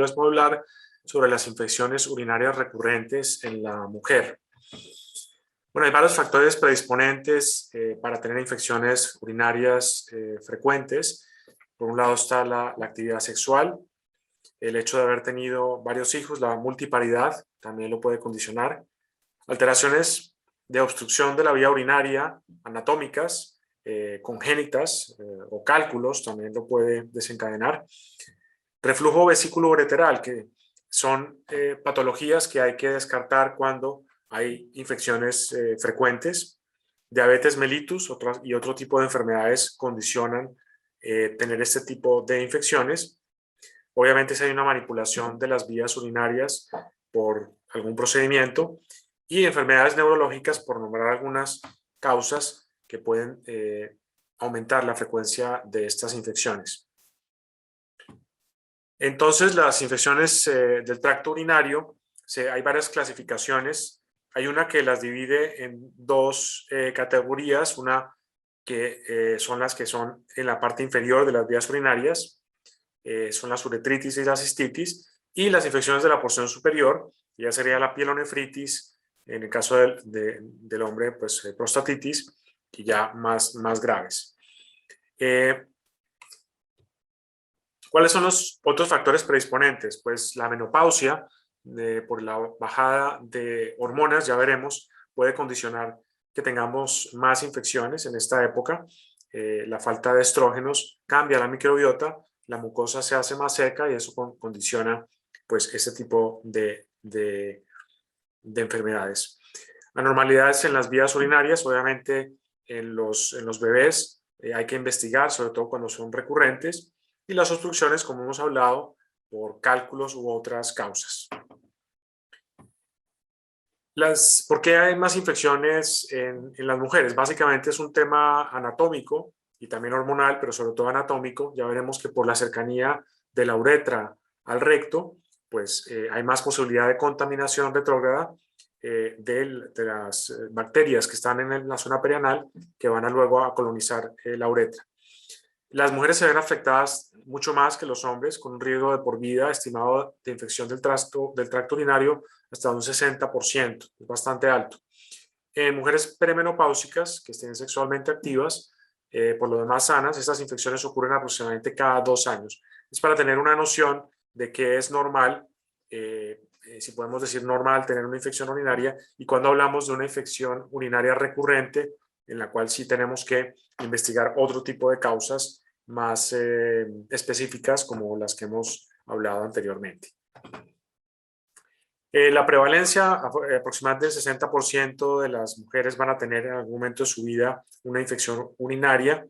capítulo les voy a hablar sobre las infecciones urinarias recurrentes en la mujer. Bueno, hay varios factores predisponentes para tener infecciones urinarias frecuentes. Por un lado está la actividad sexual, el hecho de haber tenido varios hijos, la multiparidad también lo puede condicionar. Alteraciones de obstrucción de la vía urinaria, anatómicas, congénitas o cálculos también lo puede desencadenar. Reflujo vesículo-ureteral, que son patologías que hay que descartar cuando hay infecciones frecuentes. Diabetes mellitus y otro tipo de enfermedades condicionan tener este tipo de infecciones. Obviamente si hay una manipulación de las vías urinarias por algún procedimiento, y enfermedades neurológicas, por nombrar algunas causas que pueden aumentar la frecuencia de estas infecciones. Entonces, las infecciones del tracto urinario, hay varias clasificaciones. Hay una que las divide en dos categorías, una que son las que son en la parte inferior de las vías urinarias, son las uretritis y la cistitis, y las infecciones de la porción superior, ya sería la pielonefritis, en el caso del hombre, pues prostatitis, y ya más graves. ¿Cuáles son los otros factores predisponentes? Pues la menopausia, por la bajada de hormonas, ya veremos, puede condicionar que tengamos más infecciones en esta época. La falta de estrógenos cambia la microbiota, la mucosa se hace más seca y eso condiciona pues este tipo de enfermedades. Anormalidades en las vías urinarias, obviamente en los bebés hay que investigar, sobre todo cuando son recurrentes, y las obstrucciones, como hemos hablado, por cálculos u otras causas. ¿Por qué hay más infecciones en las mujeres? Básicamente es un tema anatómico y también hormonal, pero sobre todo anatómico. Ya veremos que por la cercanía de la uretra al recto, pues hay más posibilidad de contaminación retrógrada de las bacterias que están en la zona perianal, que van luego a colonizar la uretra. Las mujeres se ven afectadas mucho más que los hombres, con un riesgo de por vida estimado de infección del tracto urinario hasta un 60%, es bastante alto. En mujeres premenopáusicas que estén sexualmente activas, por lo demás sanas, estas infecciones ocurren aproximadamente cada 2 años. Es para tener una noción de que es normal, si podemos decir normal, tener una infección urinaria, y cuando hablamos de una infección urinaria recurrente, en la cual sí tenemos que investigar otro tipo de causas más específicas, como las que hemos hablado anteriormente. La prevalencia, aproximadamente el 60% de las mujeres van a tener en algún momento de su vida una infección urinaria.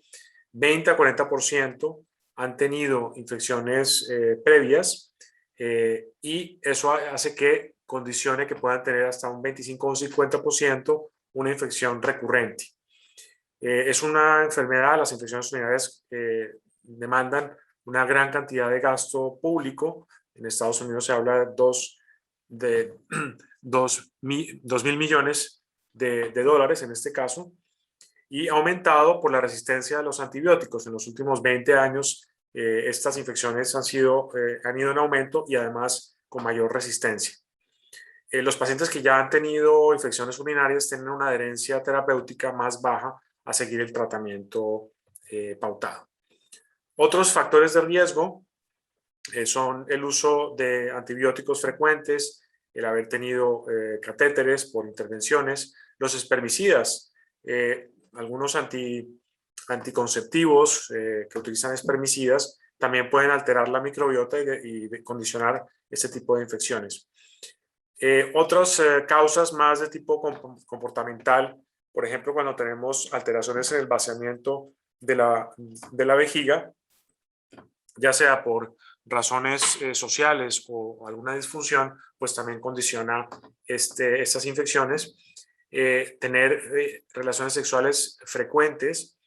20 a 40% han tenido infecciones previas, y eso hace que condicione que puedan tener hasta un 25 o un 50% una infección recurrente. Es una enfermedad, las infecciones urinarias demandan una gran cantidad de gasto público. En Estados Unidos se habla de 2.000 millones de dólares en este caso, y ha aumentado por la resistencia a los antibióticos. En los últimos 20 años estas infecciones han ido en aumento y además con mayor resistencia. Los pacientes que ya han tenido infecciones urinarias tienen una adherencia terapéutica más baja a seguir el tratamiento pautado. Otros factores de riesgo son el uso de antibióticos frecuentes, el haber tenido catéteres por intervenciones, los espermicidas, algunos anticonceptivos que utilizan espermicidas también pueden alterar la microbiota y condicionar este tipo de infecciones. Otras causas más de tipo comportamental, por ejemplo, cuando tenemos alteraciones en el vaciamiento de la vejiga, ya sea por razones sociales o alguna disfunción, pues también condiciona estas infecciones. Tener relaciones sexuales frecuentes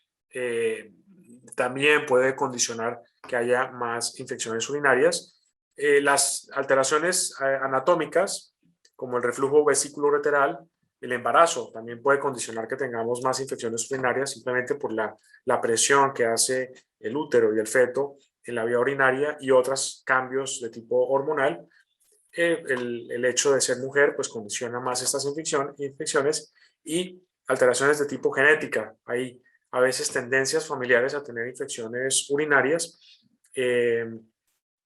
también puede condicionar que haya más infecciones urinarias. Las alteraciones anatómicas, como el reflujo vesículo-ureteral, el embarazo también puede condicionar que tengamos más infecciones urinarias, simplemente por la presión que hace el útero y el feto en la vía urinaria y otros cambios de tipo hormonal. El hecho de ser mujer pues condiciona más estas infecciones y alteraciones de tipo genética. Hay a veces tendencias familiares a tener infecciones urinarias,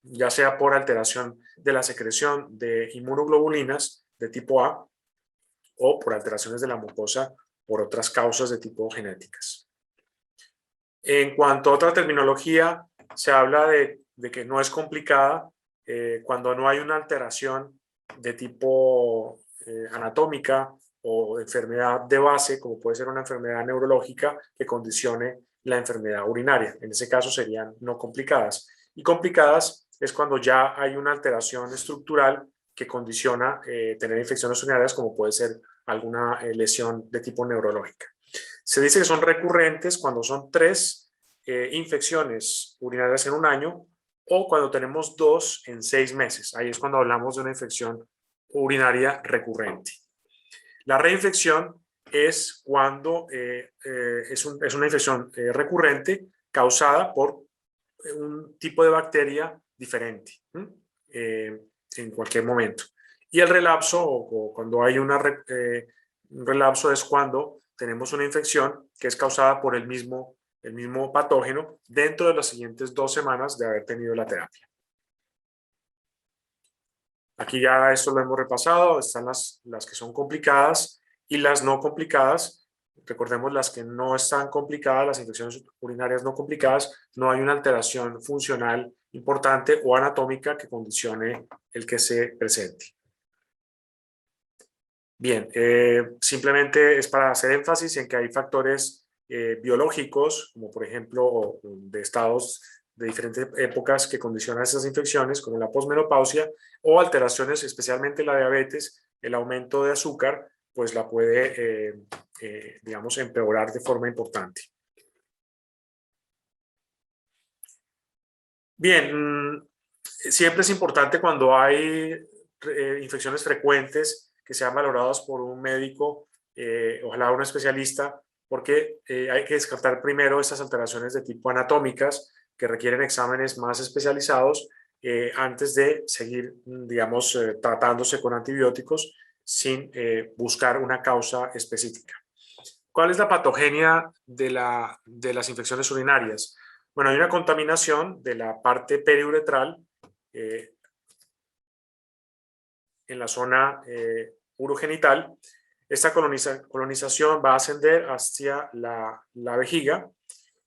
ya sea por alteración de la secreción de inmunoglobulinas de tipo A o por alteraciones de la mucosa por otras causas de tipo genéticas. En cuanto a otra terminología, se habla de que no es complicada cuando no hay una alteración de tipo anatómica o enfermedad de base, como puede ser una enfermedad neurológica que condicione la enfermedad urinaria. En ese caso serían no complicadas. Y complicadas es cuando ya hay una alteración estructural que condiciona tener infecciones urinarias, como puede ser alguna lesión de tipo neurológica. Se dice que son recurrentes cuando son 3 infecciones urinarias en un año o cuando tenemos 2 en 6 meses. Ahí es cuando hablamos de una infección urinaria recurrente. La reinfección es cuando es una infección recurrente causada por un tipo de bacteria diferente en cualquier momento. Y el relapso, o cuando hay un relapso, es cuando tenemos una infección que es causada por el mismo patógeno dentro de las siguientes 2 semanas de haber tenido la terapia. Aquí ya esto lo hemos repasado, están las que son complicadas y las no complicadas. Recordemos las que no están complicadas, las infecciones urinarias no complicadas, no hay una alteración funcional importante o anatómica que condicione el que se presente. Bien, simplemente es para hacer énfasis en que hay factores biológicos, como por ejemplo de estados de diferentes épocas que condicionan esas infecciones, como la posmenopausia, o alteraciones, especialmente la diabetes, el aumento de azúcar, pues la puede, digamos, empeorar de forma importante. Bien, siempre es importante cuando hay infecciones frecuentes que sean valoradas por un médico, ojalá un especialista, porque hay que descartar primero estas alteraciones de tipo anatómicas que requieren exámenes más especializados antes de seguir, digamos, tratándose con antibióticos sin buscar una causa específica. ¿Cuál es la patogenia de las infecciones urinarias? Bueno, hay una contaminación de la parte periuretral en la zona urogenital. Esta colonización va a ascender hacia la vejiga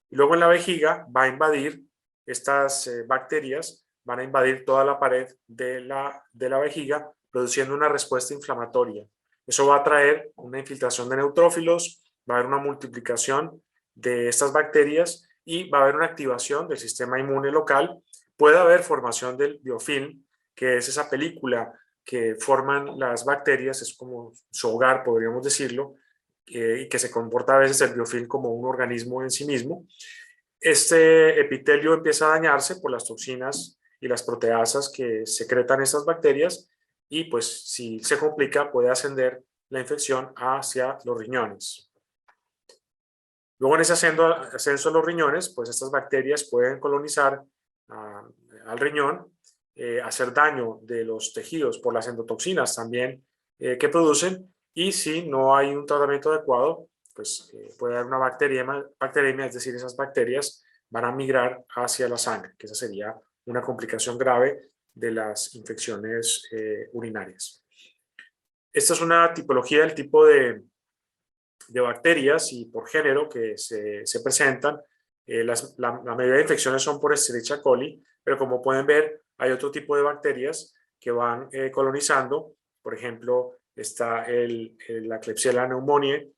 y luego en la vejiga va a invadir estas bacterias, van a invadir toda la pared de la vejiga, produciendo una respuesta inflamatoria. Eso va a traer una infiltración de neutrófilos, va a haber una multiplicación de estas bacterias y va a haber una activación del sistema inmune local. Puede haber formación del biofilm, que es esa película que forman las bacterias, es como su hogar, podríamos decirlo, y que se comporta a veces el biofilm como un organismo en sí mismo. Este epitelio empieza a dañarse por las toxinas y las proteasas que secretan estas bacterias y pues si se complica puede ascender la infección hacia los riñones. Luego en ese ascenso a los riñones, pues estas bacterias pueden colonizar al riñón, hacer daño de los tejidos por las endotoxinas también que producen, y si no hay un tratamiento adecuado, pues puede haber una bacteriemia, es decir, esas bacterias van a migrar hacia la sangre, que esa sería una complicación grave de las infecciones urinarias. Esta es una tipología del tipo de bacterias y por género que se presentan. La mayoría de infecciones son por Escherichia coli, pero como pueden ver, hay otro tipo de bacterias que van colonizando. Por ejemplo, está la Klebsiella pneumoniae,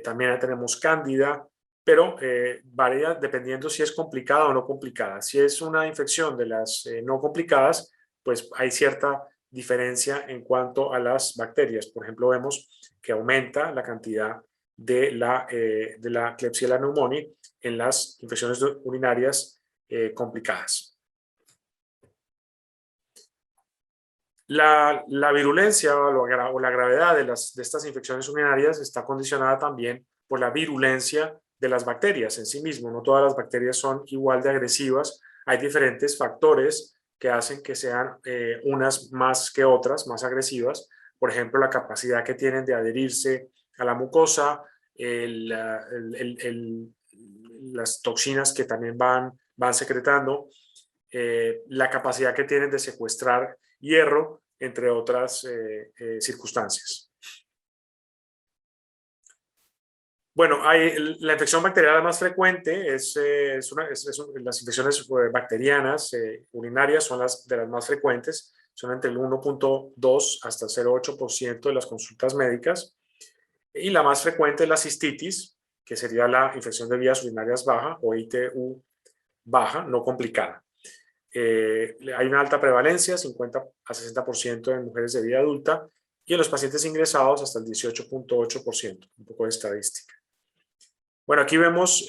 también tenemos Cándida, pero varía dependiendo si es complicada o no complicada. Si es una infección de las no complicadas, pues hay cierta diferencia en cuanto a las bacterias. Por ejemplo, vemos que aumenta la cantidad de la Klebsiella pneumoniae en las infecciones urinarias complicadas. La virulencia o la gravedad de estas infecciones urinarias está condicionada también por la virulencia de las bacterias en sí mismo. No todas las bacterias son igual de agresivas hay diferentes factores que hacen que sean unas más que otras, más agresivas. Por ejemplo, la capacidad que tienen de adherirse a la mucosa, las toxinas que también van secretando, la capacidad que tienen de secuestrar hierro, entre otras circunstancias. Bueno, la infección bacteriana más frecuente las infecciones bacterianas urinarias son de las más frecuentes, son entre el 1.2 hasta 0.8% de las consultas médicas, y la más frecuente es la cistitis, que sería la infección de vías urinarias baja o ITU baja, no complicada. Hay una alta prevalencia, 50 a 60% en mujeres de vida adulta, y en los pacientes ingresados hasta el 18.8%, un poco de estadística. Bueno, aquí vemos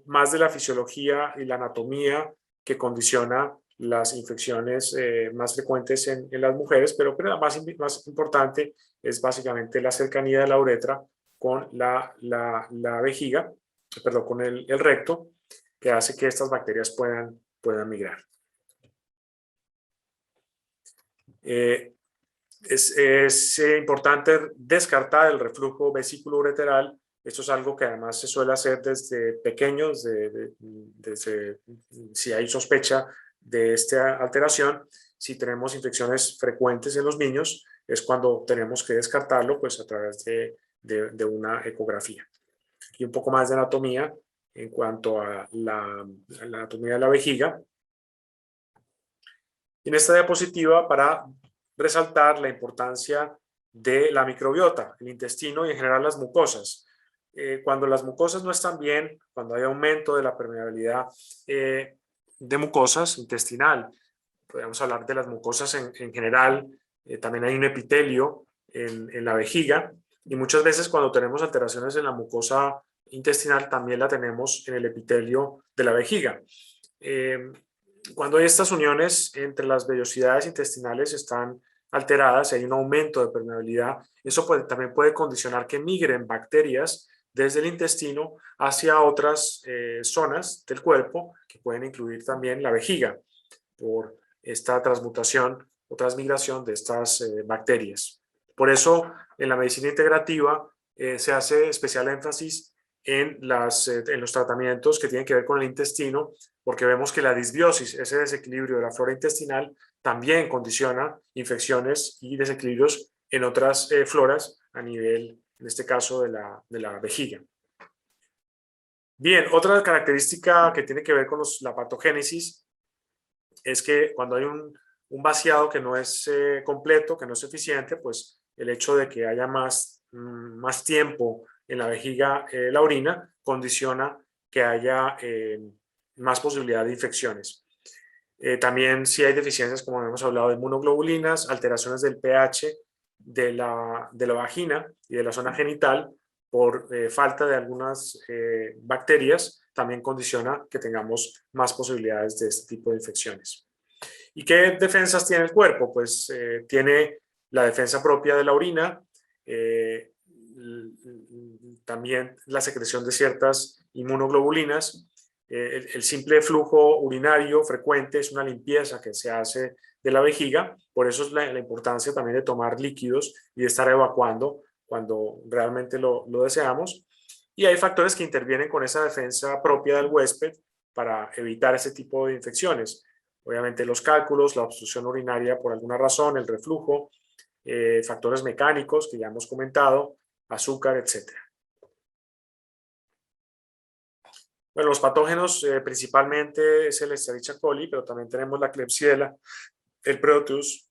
más de la fisiología y la anatomía que condiciona las infecciones más frecuentes en las mujeres, pero la más importante es básicamente la cercanía de la uretra con la vejiga, perdón, con el recto, que hace que estas bacterias puedan migrar. Es importante descartar el reflujo vesículo-ureteral. Esto es algo que además se suele hacer desde pequeños, si hay sospecha de esta alteración. Si tenemos infecciones frecuentes en los niños, es cuando tenemos que descartarlo pues, a través de una ecografía. Y un poco más de anatomía en cuanto a la anatomía de la vejiga. En esta diapositiva, para resaltar la importancia de la microbiota, el intestino y en general las mucosas. Cuando las mucosas no están bien, cuando hay aumento de la permeabilidad de mucosas intestinal, podemos hablar de las mucosas en general, también hay un epitelio en la vejiga, y muchas veces cuando tenemos alteraciones en la mucosa intestinal también la tenemos en el epitelio de la vejiga. Cuando hay estas uniones entre las vellosidades intestinales están alteradas, hay un aumento de permeabilidad, eso también puede condicionar que migren bacterias desde el intestino hacia otras zonas del cuerpo, que pueden incluir también la vejiga, por esta transmutación o transmigración de estas bacterias. Por eso, en la medicina integrativa se hace especial énfasis en los tratamientos que tienen que ver con el intestino, porque vemos que la disbiosis, ese desequilibrio de la flora intestinal, también condiciona infecciones y desequilibrios en otras floras a nivel, en este caso, de la vejiga. Bien, otra característica que tiene que ver con la patogénesis es que cuando hay un vaciado que no es completo, que no es eficiente, pues el hecho de que haya más tiempo en la vejiga la orina condiciona que haya más posibilidad de infecciones. También si hay deficiencias, como hemos hablado, de inmunoglobulinas, alteraciones del pH de la vagina y de la zona genital por falta de algunas bacterias, también condiciona que tengamos más posibilidades de este tipo de infecciones. ¿Y qué defensas tiene el cuerpo? Pues tiene la defensa propia de la orina, también la secreción de ciertas inmunoglobulinas. El simple flujo urinario frecuente es una limpieza que se hace de la vejiga, por eso es la importancia también de tomar líquidos y de estar evacuando cuando realmente lo deseamos. Y hay factores que intervienen con esa defensa propia del huésped para evitar ese tipo de infecciones. Obviamente los cálculos, la obstrucción urinaria por alguna razón, el reflujo, factores mecánicos que ya hemos comentado, azúcar, etc. Bueno, los patógenos principalmente es el Escherichia coli, pero también tenemos la Klebsiella, el Proteus,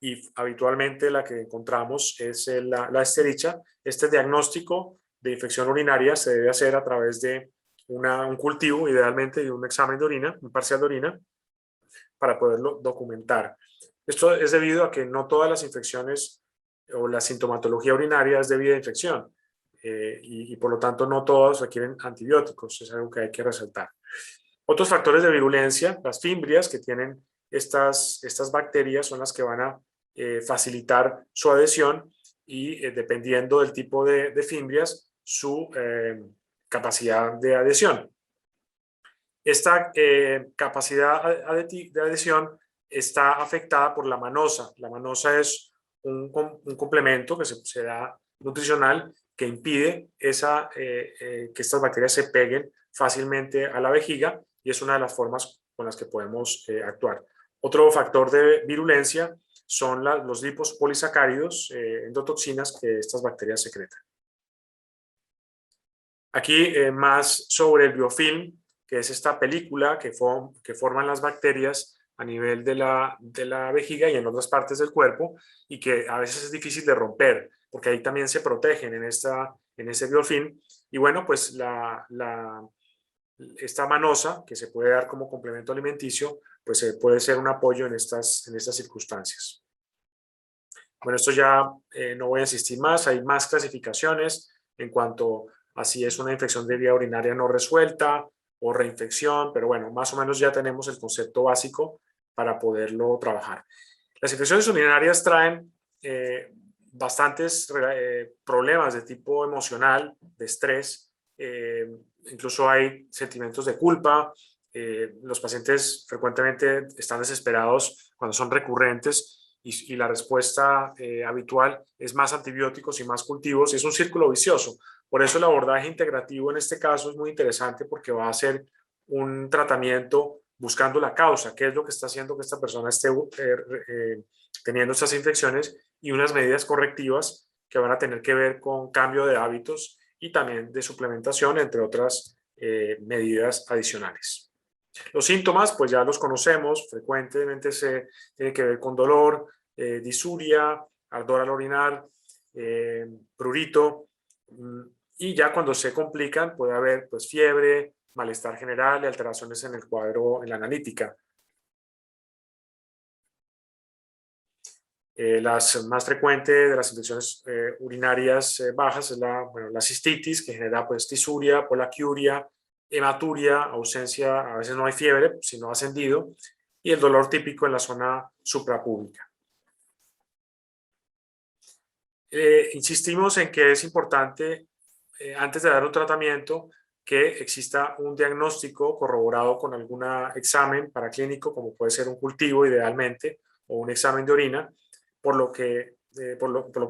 y habitualmente la que encontramos es la Escherichia. Este diagnóstico de infección urinaria se debe hacer a través de un cultivo, idealmente, y un examen de orina, un parcial de orina, para poderlo documentar. Esto es debido a que no todas las infecciones o la sintomatología urinaria es debida a infección y por lo tanto no todas requieren antibióticos, es algo que hay que resaltar. Otros factores de virulencia, las fimbrias que tienen estas bacterias son las que van a facilitar su adhesión y dependiendo del tipo de fimbrias, su capacidad de adhesión. Esta capacidad de adhesión está afectada por la manosa. La manosa es un complemento que se da nutricional que impide que estas bacterias se peguen fácilmente a la vejiga, y es una de las formas con las que podemos actuar. Otro factor de virulencia son los lipospolisacáridos, endotoxinas que estas bacterias secretan. Aquí más sobre el biofilm, que es esta película que forman las bacterias a nivel de la vejiga y en otras partes del cuerpo, y que a veces es difícil de romper, porque ahí también se protegen en ese biofilm. Y bueno, pues esta manosa, que se puede dar como complemento alimenticio, pues puede ser un apoyo en estas circunstancias. Bueno, esto ya no voy a insistir más, hay más clasificaciones en cuanto a si es una infección de vía urinaria no resuelta o reinfección, pero bueno, más o menos ya tenemos el concepto básico para poderlo trabajar. Las infecciones urinarias traen bastantes problemas de tipo emocional, de estrés, incluso hay sentimientos de culpa. Los pacientes frecuentemente están desesperados cuando son recurrentes, y la respuesta habitual es más antibióticos y más cultivos, y es un círculo vicioso. Por eso el abordaje integrativo en este caso es muy interesante, porque va a ser un tratamiento buscando la causa, qué es lo que está haciendo que esta persona esté teniendo estas infecciones, y unas medidas correctivas que van a tener que ver con cambio de hábitos y también de suplementación, entre otras medidas adicionales. Los síntomas, pues ya los conocemos, frecuentemente se tiene que ver con dolor, disuria, ardor al orinar, prurito, y ya cuando se complican puede haber pues fiebre, malestar general y alteraciones en el cuadro, en la analítica. Las más frecuentes de las infecciones urinarias bajas es la cistitis, que genera pues tisuria, polaquiuria, hematuria, ausencia, a veces no hay fiebre, sino ascendido, y el dolor típico en la zona suprapúbica. Insistimos en que es importante, antes de dar un tratamiento, que exista un diagnóstico corroborado con algún examen paraclínico, como puede ser un cultivo idealmente, o un examen de orina, por lo que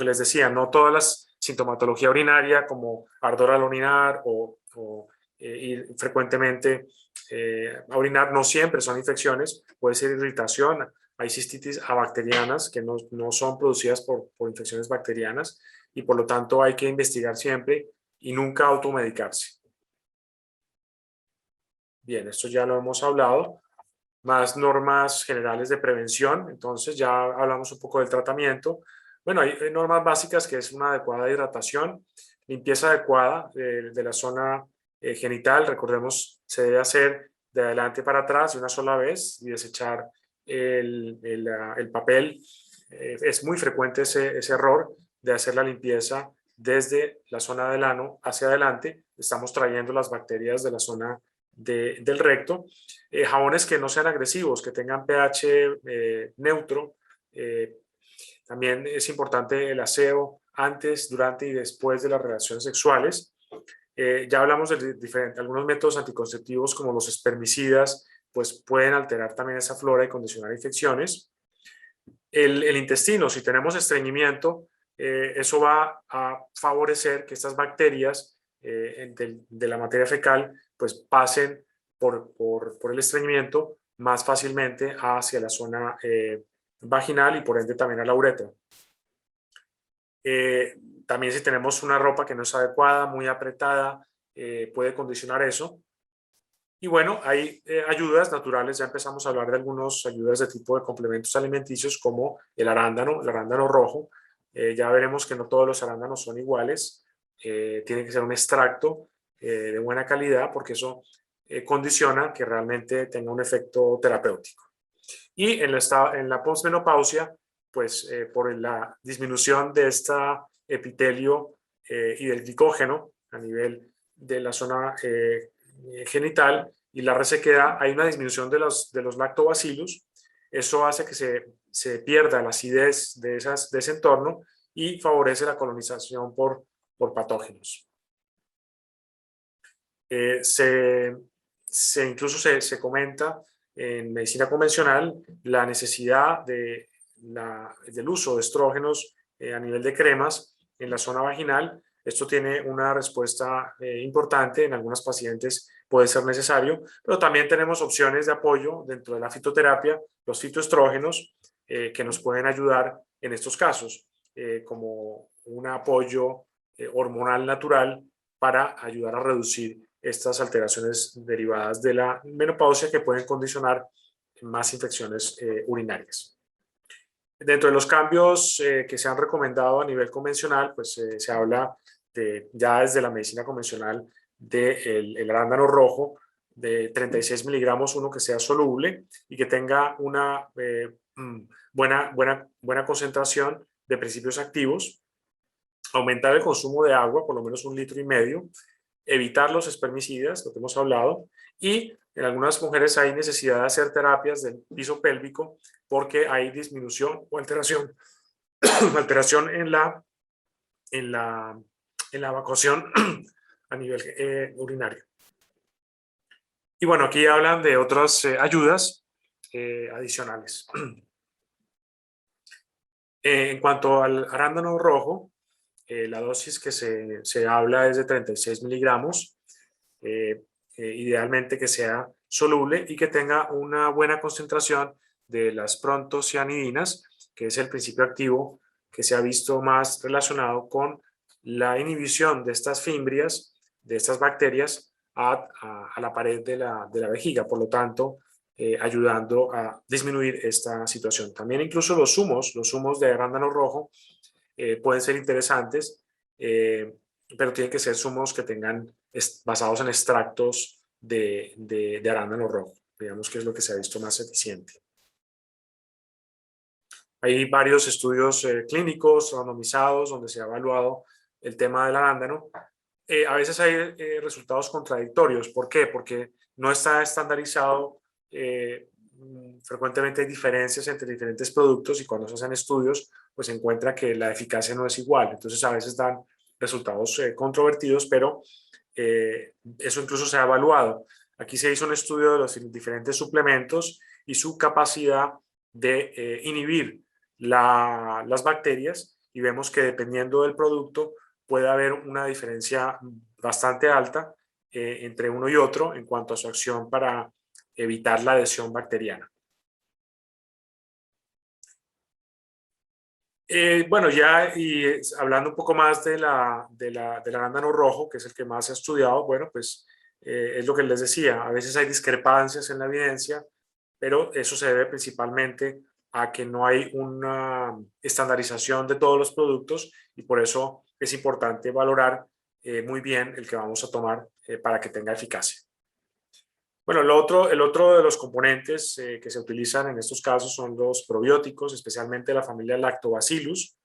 les decía, no todas las sintomatología urinaria, como ardor al orinar o ir frecuentemente a orinar, no siempre son infecciones, puede ser irritación. Hay cistitis abacterianas que no son producidas por infecciones bacterianas, y por lo tanto hay que investigar siempre y nunca automedicarse. Bien, esto ya lo hemos hablado. Más normas generales de prevención. Entonces ya hablamos un poco del tratamiento. Bueno, hay normas básicas, que es una adecuada hidratación, limpieza adecuada de la zona genital. Recordemos, se debe hacer de adelante para atrás de una sola vez y desechar el papel. Es muy frecuente ese error de hacer la limpieza desde la zona del ano hacia adelante. Estamos trayendo las bacterias de la zona del recto. Jabones que no sean agresivos, que tengan pH neutro. También es importante el aseo antes, durante y después de las relaciones sexuales. Ya hablamos de algunos métodos anticonceptivos, como los espermicidas, pues pueden alterar también esa flora y condicionar infecciones. El intestino, si tenemos estreñimiento, eso va a favorecer que estas bacterias de la materia fecal pues pasen por el estreñimiento más fácilmente hacia la zona vaginal, y por ende también a la uretra. También si tenemos una ropa que no es adecuada, muy apretada, puede condicionar eso. Y bueno, hay ayudas naturales. Ya empezamos a hablar de algunas ayudas de tipo de complementos alimenticios, como el arándano rojo. Ya veremos que no todos los arándanos son iguales. Tiene que ser un extracto de buena calidad, porque eso condiciona que realmente tenga un efecto terapéutico. Y en la posmenopausia, pues por la disminución de esta epitelio y del glicógeno a nivel de la zona genital y la resequedad, hay una disminución de los lactobacillus. Eso hace que se pierda la acidez de ese entorno y favorece la colonización por patógenos. Se incluso se comenta en medicina convencional la necesidad del uso de estrógenos a nivel de cremas en la zona vaginal. Esto tiene una respuesta importante. En algunas pacientes puede ser necesario, pero también tenemos opciones de apoyo dentro de la fitoterapia, los fitoestrógenos, que nos pueden ayudar en estos casos, como un apoyo hormonal natural para ayudar a reducir estas alteraciones derivadas de la menopausia que pueden condicionar más infecciones urinarias. Dentro de los cambios que se han recomendado a nivel convencional, pues se habla ya desde la medicina convencional del arándano rojo de 36 miligramos, uno que sea soluble y que tenga una buena concentración de principios activos, aumentar el consumo de agua, por lo menos 1,5 litros, evitar los espermicidas, lo que hemos hablado, y en algunas mujeres hay necesidad de hacer terapias del piso pélvico porque hay disminución o alteración, alteración en la evacuación a nivel urinario. Y bueno, aquí hablan de otras ayudas adicionales. En cuanto al arándano rojo, la dosis que se habla es de 36 miligramos, idealmente que sea soluble y que tenga una buena concentración de las prontocianidinas, que es el principio activo que se ha visto más relacionado con la inhibición de estas fimbrias, de estas bacterias, a la pared de la vejiga, por lo tanto, ayudando a disminuir esta situación. También incluso los zumos de arándano rojo pueden ser interesantes, pero tienen que ser zumos que tengan basados en extractos de arándano rojo, digamos que es lo que se ha visto más eficiente. Hay varios estudios clínicos randomizados donde se ha evaluado el tema del arándano. A veces hay resultados contradictorios. ¿Por qué? Porque no está estandarizado. Frecuentemente hay diferencias entre diferentes productos y cuando se hacen estudios, pues se encuentra que la eficacia no es igual. Entonces a veces dan resultados controvertidos, pero eso incluso se ha evaluado. Aquí se hizo un estudio de los diferentes suplementos y su capacidad de inhibir las bacterias y vemos que dependiendo del producto puede haber una diferencia bastante alta entre uno y otro en cuanto a su acción para evitar la adhesión bacteriana. Bueno, ya y hablando un poco más del arándano rojo, que es el que más se ha estudiado, bueno, pues es lo que les decía, a veces hay discrepancias en la evidencia, pero eso se debe principalmente a que no hay una estandarización de todos los productos y por eso es importante valorar muy bien el que vamos a tomar para que tenga eficacia. Bueno, el otro de los componentes que se utilizan en estos casos son los probióticos, especialmente la familia Lactobacillus,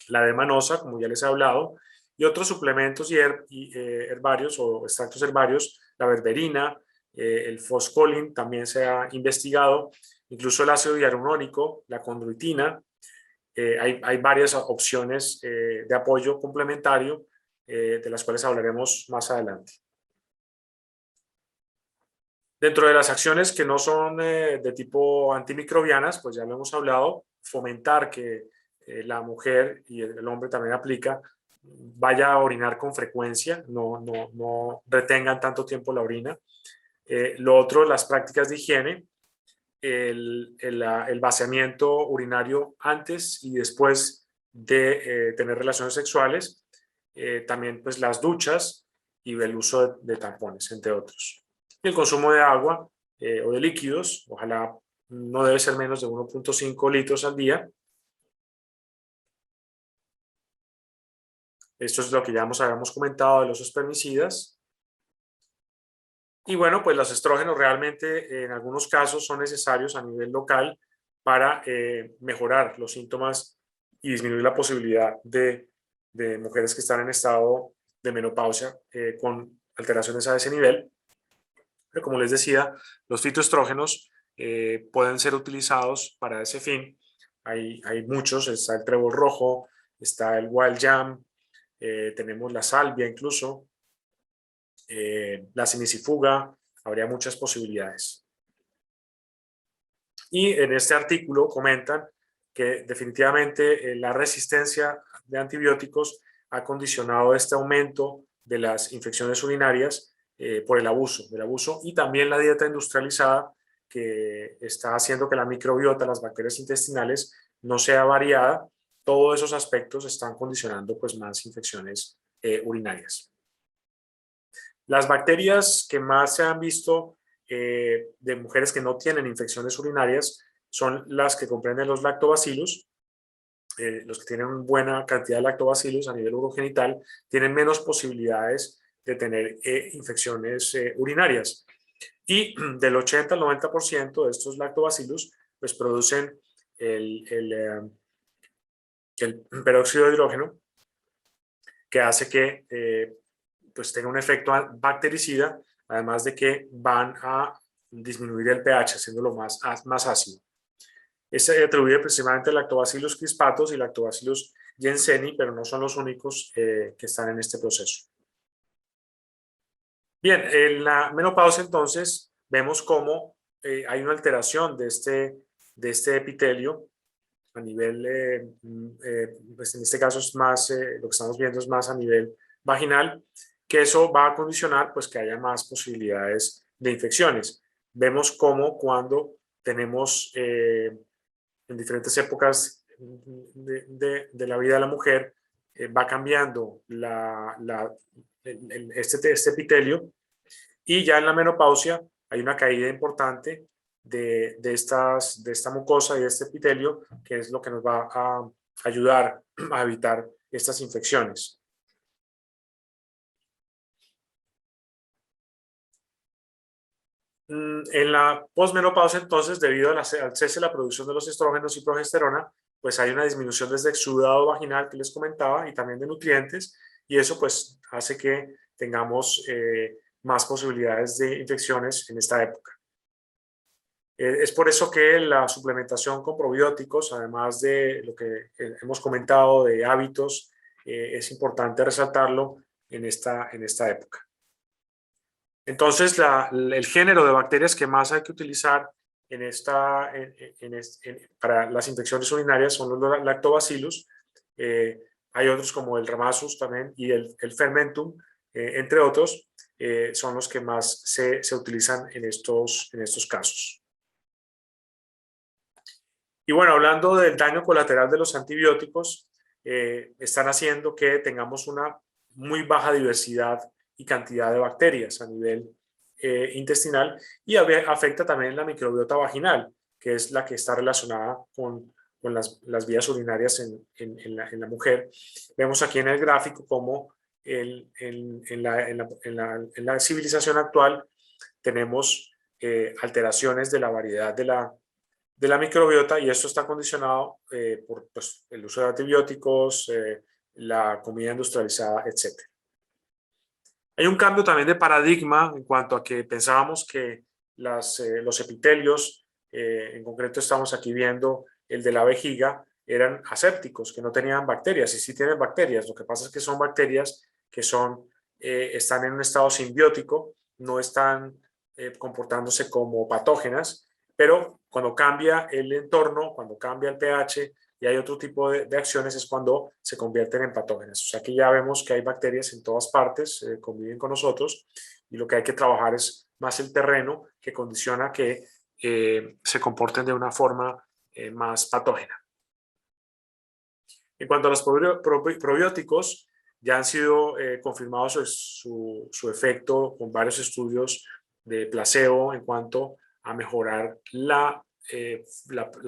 la D-manosa, como ya les he hablado, y otros suplementos herbarios o extractos herbarios, la berberina, el foscolin también se ha investigado, incluso el ácido hialurónico, la condroitina. Hay varias opciones de apoyo complementario de las cuales hablaremos más adelante. Dentro de las acciones que no son de tipo antimicrobianas, pues ya lo hemos hablado, fomentar que la mujer y el hombre también aplica, vaya a orinar con frecuencia, no retengan tanto tiempo la orina. Lo otro, las prácticas de higiene, el vaciamiento urinario antes y después de tener relaciones sexuales, también pues las duchas y el uso de tampones, entre otros. Y el consumo de agua o de líquidos, ojalá no debe ser menos de 1,5 litros al día. Esto es lo que ya habíamos comentado de los espermicidas. Y bueno, pues los estrógenos realmente en algunos casos son necesarios a nivel local para mejorar los síntomas y disminuir la posibilidad de mujeres que están en estado de menopausia con alteraciones a ese nivel. Pero como les decía, los fitoestrógenos pueden ser utilizados para ese fin. Hay muchos, está el trébol rojo, está el wild yam, tenemos la salvia incluso, la simicifuga, habría muchas posibilidades. Y en este artículo comentan que definitivamente la resistencia de antibióticos ha condicionado este aumento de las infecciones urinarias por el abuso y también la dieta industrializada, que está haciendo que la microbiota, las bacterias intestinales, no sea variada. Todos esos aspectos están condicionando pues más infecciones urinarias. Las bacterias que más se han visto de mujeres que no tienen infecciones urinarias son las que comprenden los lactobacillus. Los que tienen una buena cantidad de lactobacillus a nivel urogenital tienen menos posibilidades de tener infecciones urinarias. Y del 80 al 90% de estos lactobacillus pues producen el peróxido de hidrógeno, que hace que pues tenga un efecto bactericida, además de que van a disminuir el pH, haciéndolo más ácido. Se atribuye principalmente a Lactobacillus crispatus y Lactobacillus jenseni, pero no son los únicos que están en este proceso. Bien, en la menopausia entonces vemos cómo hay una alteración de este epitelio a nivel, pues en este caso es más, lo que estamos viendo es más a nivel vaginal, que eso va a condicionar pues que haya más posibilidades de infecciones. Vemos cómo cuando tenemos en diferentes épocas de la vida de la mujer, va cambiando este epitelio, y ya en la menopausia hay una caída importante de esta mucosa y de este epitelio, que es lo que nos va a ayudar a evitar estas infecciones. En la posmenopausia, entonces, debido al cese de la producción de los estrógenos y progesterona, pues hay una disminución desde exudado vaginal que les comentaba y también de nutrientes, y eso pues hace que tengamos más posibilidades de infecciones en esta época. Es por eso que la suplementación con probióticos, además de lo que hemos comentado de hábitos, es importante resaltarlo en esta época. Entonces, el género de bacterias que más hay que utilizar para las infecciones urinarias son los lactobacillus. Hay otros como el rhamnosus también y el fermentum, entre otros, son los que más se utilizan en estos casos. Y bueno, hablando del daño colateral de los antibióticos, están haciendo que tengamos una muy baja diversidad y cantidad de bacterias a nivel intestinal, y afecta también la microbiota vaginal, que es la que está relacionada con las vías urinarias en la mujer. Vemos aquí en el gráfico cómo en la civilización actual tenemos alteraciones de la variedad de la microbiota, y esto está condicionado por pues, el uso de antibióticos, la comida industrializada, etc. Hay un cambio también de paradigma en cuanto a que pensábamos que los epitelios, en concreto estamos aquí viendo el de la vejiga, eran asépticos, que no tenían bacterias, y sí tienen bacterias. Lo que pasa es que son bacterias que están en un estado simbiótico, no están comportándose como patógenas, pero cuando cambia el entorno, cuando cambia el pH y hay otro tipo de acciones, es cuando se convierten en patógenas. O sea que ya vemos que hay bacterias en todas partes, conviven con nosotros, y lo que hay que trabajar es más el terreno, que condiciona que se comporten de una forma más patógena. En cuanto a los probióticos, ya han sido confirmados su efecto con varios estudios de placebo en cuanto a mejorar la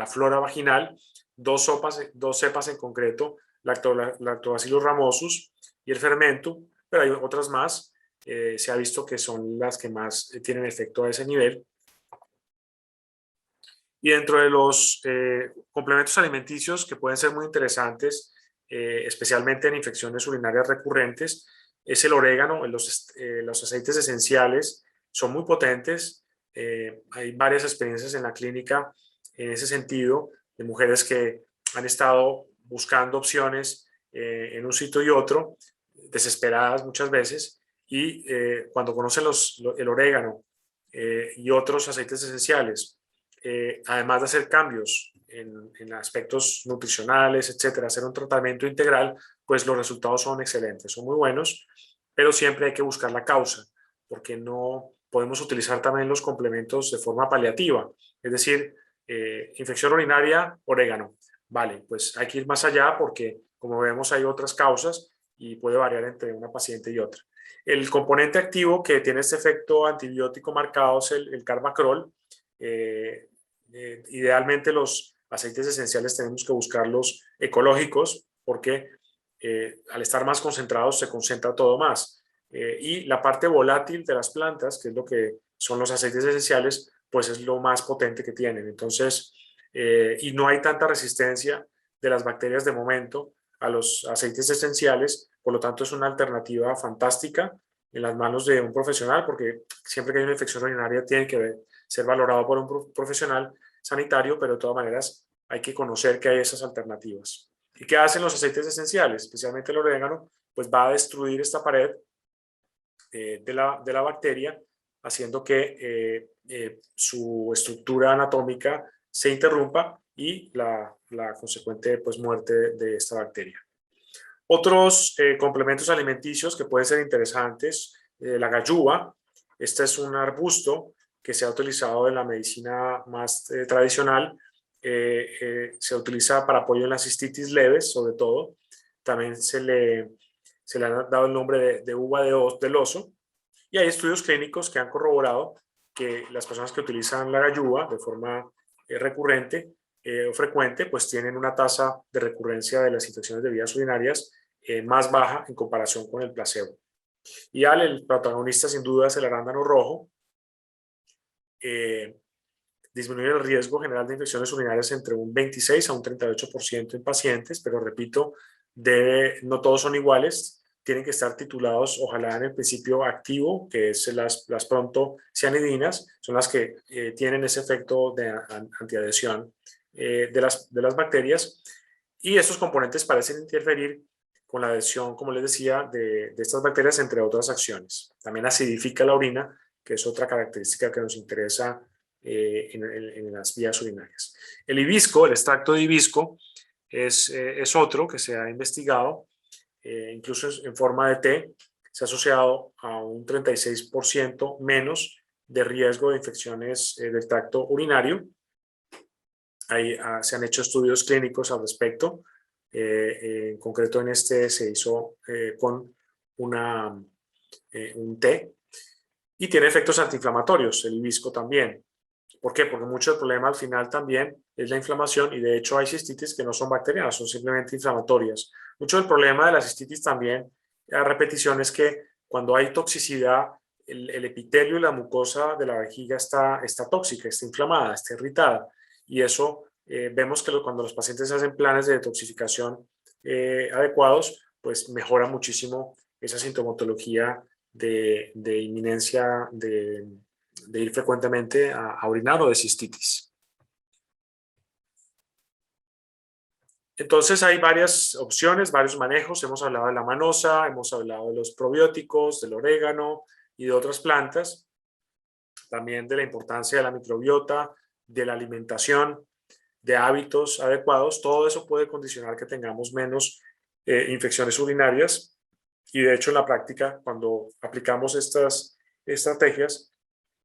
flora vaginal. Dos cepas en concreto, Lactobacillus rhamnosus y el fermentum, pero hay otras más. Se ha visto que son las que más tienen efecto a ese nivel. Y dentro de los complementos alimenticios que pueden ser muy interesantes, especialmente en infecciones urinarias recurrentes, es el orégano. Los aceites esenciales son muy potentes. Hay varias experiencias en la clínica en ese sentido, de mujeres que han estado buscando opciones en un sitio y otro, desesperadas muchas veces, y cuando conocen el orégano y otros aceites esenciales, además de hacer cambios en aspectos nutricionales, etcétera, hacer un tratamiento integral, pues los resultados son excelentes, son muy buenos, pero siempre hay que buscar la causa, porque no podemos utilizar también los complementos de forma paliativa, es decir, infección urinaria, orégano. Vale, pues hay que ir más allá porque, como vemos, hay otras causas y puede variar entre una paciente y otra. El componente activo que tiene este efecto antibiótico marcado es el carbacrol. Idealmente los aceites esenciales tenemos que buscarlos ecológicos porque al estar más concentrados se concentra todo más. Y la parte volátil de las plantas, que es lo que son los aceites esenciales, pues es lo más potente que tienen. Entonces, y no hay tanta resistencia de las bacterias de momento a los aceites esenciales, por lo tanto es una alternativa fantástica en las manos de un profesional, porque siempre que hay una infección urinaria tiene que ser valorado por un profesional sanitario, pero de todas maneras hay que conocer que hay esas alternativas. ¿Y qué hacen los aceites esenciales? Especialmente el orégano, pues va a destruir esta pared de la bacteria, haciendo que su estructura anatómica se interrumpa y la consecuente pues, muerte de esta bacteria. Otros complementos alimenticios que pueden ser interesantes, la gallúa. Este es un arbusto que se ha utilizado en la medicina más tradicional. Se utiliza para apoyo en las cistitis leves, sobre todo. También se le ha dado el nombre de uva del oso. Y hay estudios clínicos que han corroborado que las personas que utilizan la gallúa de forma recurrente o frecuente, pues tienen una tasa de recurrencia de las infecciones de vías urinarias más baja en comparación con el placebo. Y el protagonista sin duda es el arándano rojo. Disminuye el riesgo general de infecciones urinarias entre un 26 a un 38% en pacientes, pero repito, no todos son iguales, tienen que estar titulados, ojalá en el principio activo, que es las prontocianidinas, son las que tienen ese efecto de antiadhesión de las bacterias, y estos componentes parecen interferir con la adhesión, como les decía, de estas bacterias, entre otras acciones. También acidifica la orina, que es otra característica que nos interesa en las vías urinarias. El hibisco, el extracto de hibisco, es otro que se ha investigado, incluso en forma de té, se ha asociado a un 36% menos de riesgo de infecciones del tracto urinario. Se han hecho estudios clínicos al respecto. En concreto en este se hizo con un té y tiene efectos antiinflamatorios, el hibisco también. ¿Por qué? Porque mucho del problema al final también es la inflamación y de hecho hay cistitis que no son bacterianas, son simplemente inflamatorias. Mucho del problema de la cistitis también, a repetición, es que cuando hay toxicidad, el epitelio y la mucosa de la vejiga está tóxica, está inflamada, está irritada. Y eso vemos que cuando los pacientes hacen planes de detoxificación adecuados, pues mejora muchísimo esa sintomatología de inminencia de ir frecuentemente a orinar o de cistitis. Entonces hay varias opciones, varios manejos. Hemos hablado de la manosa, hemos hablado de los probióticos, del orégano y de otras plantas. También de la importancia de la microbiota, de la alimentación, de hábitos adecuados. Todo eso puede condicionar que tengamos menos infecciones urinarias. Y de hecho en la práctica, cuando aplicamos estas estrategias,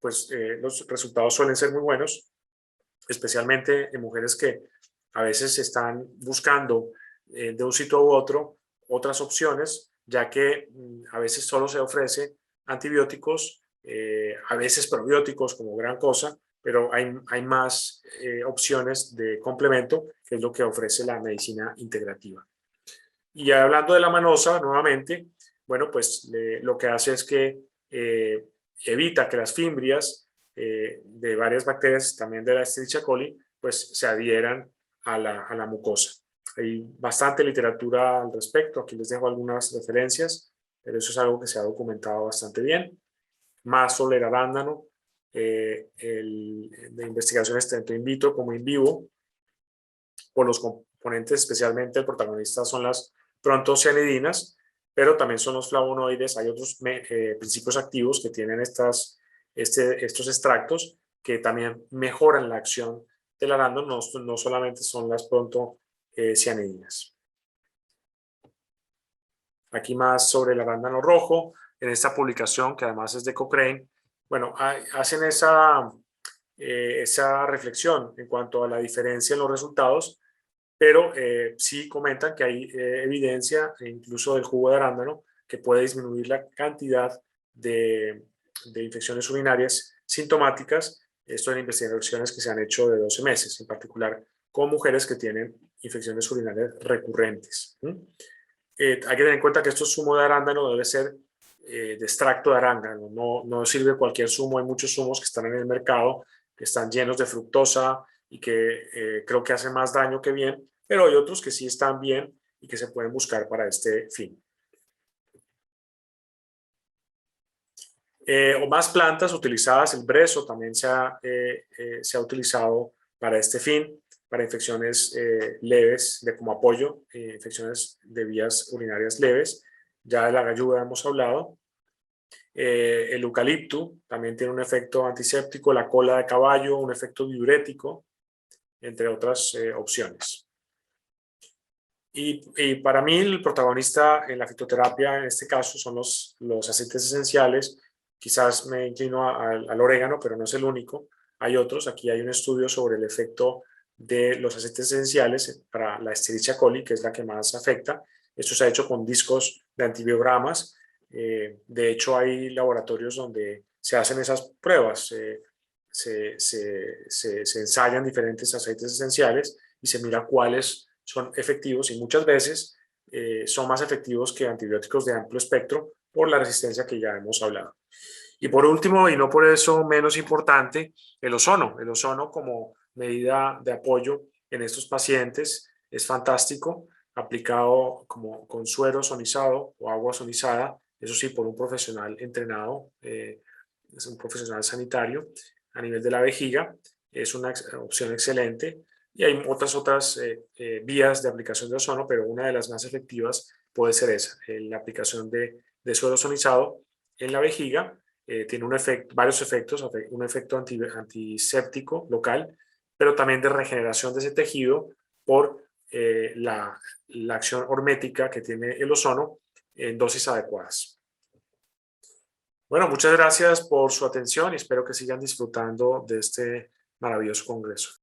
pues los resultados suelen ser muy buenos, especialmente en mujeres que a veces están buscando de un sitio u otro otras opciones, ya que a veces solo se ofrece antibióticos, a veces probióticos como gran cosa, pero hay más opciones de complemento, que es lo que ofrece la medicina integrativa. Y hablando de la manosa, nuevamente, bueno, pues lo que hace es que evita que las fimbrias de varias bacterias, también de la Escherichia coli, pues se adhieran a la mucosa. Hay bastante literatura al respecto, aquí les dejo algunas referencias, pero eso es algo que se ha documentado bastante bien. Más sobre el arándano, de investigaciones tanto in vitro como in vivo, por los componentes, especialmente el protagonista son las prontocianidinas, pero también son los flavonoides. Hay otros principios activos que tienen estas estos extractos que también mejoran la acción del arándano, no solamente son las prontocianidinas. Aquí más sobre el arándano rojo, en esta publicación que además es de Cochrane, bueno, hacen esa reflexión en cuanto a la diferencia en los resultados, pero sí comentan que hay evidencia, incluso del jugo de arándano, que puede disminuir la cantidad de infecciones urinarias sintomáticas. Esto en investigaciones que se han hecho de 12 meses, en particular con mujeres que tienen infecciones urinarias recurrentes. Hay que tener en cuenta que estos zumos de arándano debe ser de extracto de arándano, no sirve cualquier zumo. Hay muchos zumos que están en el mercado que están llenos de fructosa y que creo que hacen más daño que bien, pero hay otros que sí están bien y que se pueden buscar para este fin. O más plantas utilizadas, el brezo también se ha utilizado para este fin, para infecciones leves, como apoyo, infecciones de vías urinarias leves. Ya de la galluva hemos hablado. El eucalipto también tiene un efecto antiséptico, la cola de caballo, un efecto diurético, entre otras opciones. Y para mí el protagonista en la fitoterapia en este caso son los aceites esenciales. Quizás me inclino al orégano, pero no es el único. Hay otros. Aquí hay un estudio sobre el efecto de los aceites esenciales para la Escherichia coli, que es la que más afecta. Esto se ha hecho con discos de antibiogramas. De hecho, hay laboratorios donde se hacen esas pruebas. Se ensayan diferentes aceites esenciales y se mira cuáles son efectivos, y muchas veces son más efectivos que antibióticos de amplio espectro por la resistencia que ya hemos hablado. Y por último, y no por eso menos importante, el ozono. El ozono como medida de apoyo en estos pacientes es fantástico, aplicado como con suero ozonizado o agua ozonizada, eso sí, por un profesional entrenado, es un profesional sanitario a nivel de la vejiga. Es una opción excelente. Y hay otras vías de aplicación de ozono, pero una de las más efectivas puede ser esa, la aplicación de suero ozonizado en la vejiga. Tiene varios efectos, un efecto antiséptico local, pero también de regeneración de ese tejido por la acción hormética que tiene el ozono en dosis adecuadas. Bueno, muchas gracias por su atención y espero que sigan disfrutando de este maravilloso congreso.